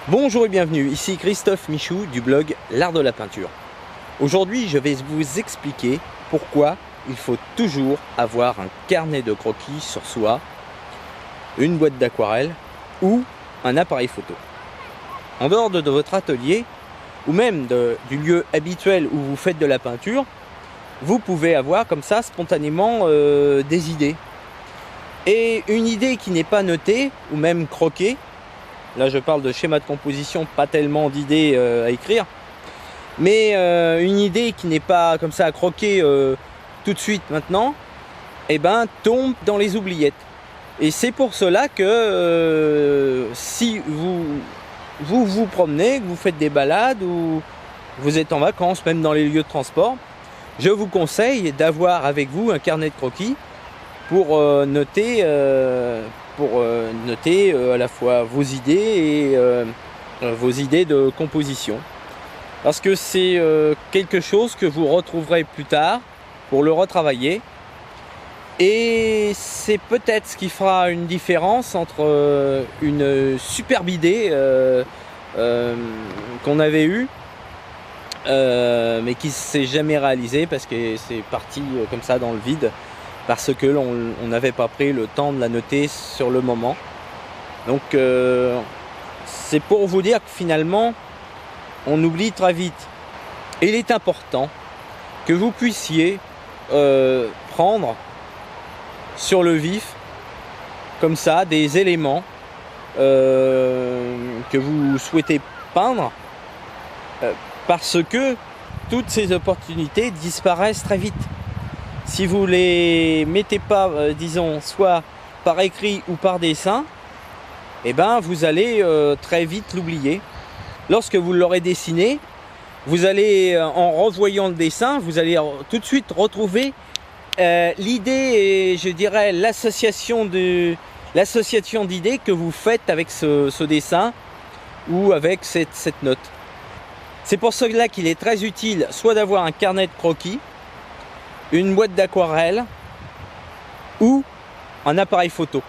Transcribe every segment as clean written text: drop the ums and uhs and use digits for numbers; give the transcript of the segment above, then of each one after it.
Bonjour et bienvenue, ici Christophe Michou du blog L'Art de la Peinture. Aujourd'hui, je vais vous expliquer pourquoi il faut toujours avoir un carnet de croquis sur soi, une boîte d'aquarelle ou un appareil photo. En dehors de votre atelier ou même du lieu habituel où vous faites de la peinture, vous pouvez avoir comme ça spontanément des idées. Et une idée qui n'est pas notée ou même croquée, là je parle de schéma de composition, pas tellement d'idées à écrire, mais une idée qui n'est pas comme ça à croquer tout de suite maintenant, eh ben, tombe dans les oubliettes. Et c'est pour cela que si vous promenez, que vous faites des balades ou vous êtes en vacances, même dans les lieux de transport, je vous conseille d'avoir avec vous un carnet de croquis pour noter à la fois vos idées et vos idées de composition. Parce que c'est quelque chose que vous retrouverez plus tard pour le retravailler. Et c'est peut-être ce qui fera une différence entre une superbe idée qu'on avait eue, mais qui ne s'est jamais réalisée parce que c'est parti comme ça dans le vide. Parce que on n'avait pas pris le temps de la noter sur le moment. Donc c'est pour vous dire que finalement on oublie très vite. Et il est important que vous puissiez prendre sur le vif comme ça des éléments que vous souhaitez peindre parce que toutes ces opportunités disparaissent très vite. Si vous les mettez pas, disons, soit par écrit ou par dessin, eh ben, vous allez très vite l'oublier. Lorsque vous l'aurez dessiné, vous allez, en revoyant le dessin, vous allez tout de suite retrouver l'idée et je dirais l'association d'idées que vous faites avec ce dessin ou avec cette note. C'est pour cela qu'il est très utile soit d'avoir un carnet de croquis, une boîte d'aquarelle ou un appareil photo.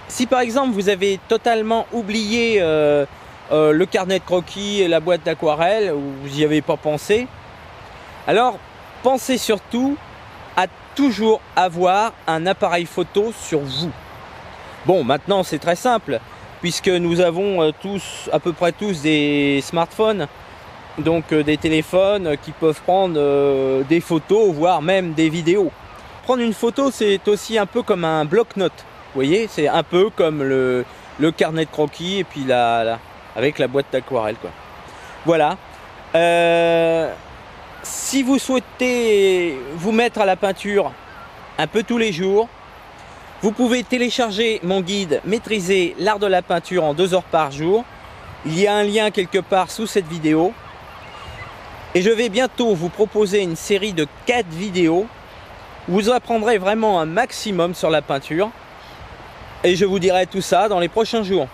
Si par exemple vous avez totalement oublié le carnet de croquis et la boîte d'aquarelle, ou vous n'y avez pas pensé, alors pensez surtout à toujours avoir un appareil photo sur vous. Bon, maintenant c'est très simple, puisque nous avons tous, à peu près tous, des smartphones, donc des téléphones qui peuvent prendre des photos, voire même des vidéos. Prendre une photo, c'est aussi un peu comme un bloc-notes. Vous voyez, c'est un peu comme le carnet de croquis et puis avec la boîte d'aquarelle, quoi. Voilà. Si vous souhaitez vous mettre à la peinture un peu tous les jours, vous pouvez télécharger mon guide Maîtriser l'art de la peinture en 2 heures par jour. Il y a un lien quelque part sous cette vidéo. Et je vais bientôt vous proposer une série de 4 vidéos où vous apprendrez vraiment un maximum sur la peinture. Et je vous dirai tout ça dans les prochains jours.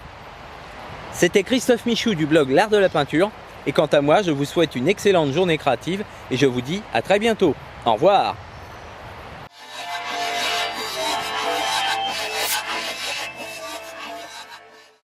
C'était Christophe Michou du blog L'Art de la Peinture. Et quant à moi, je vous souhaite une excellente journée créative et je vous dis à très bientôt. Au revoir.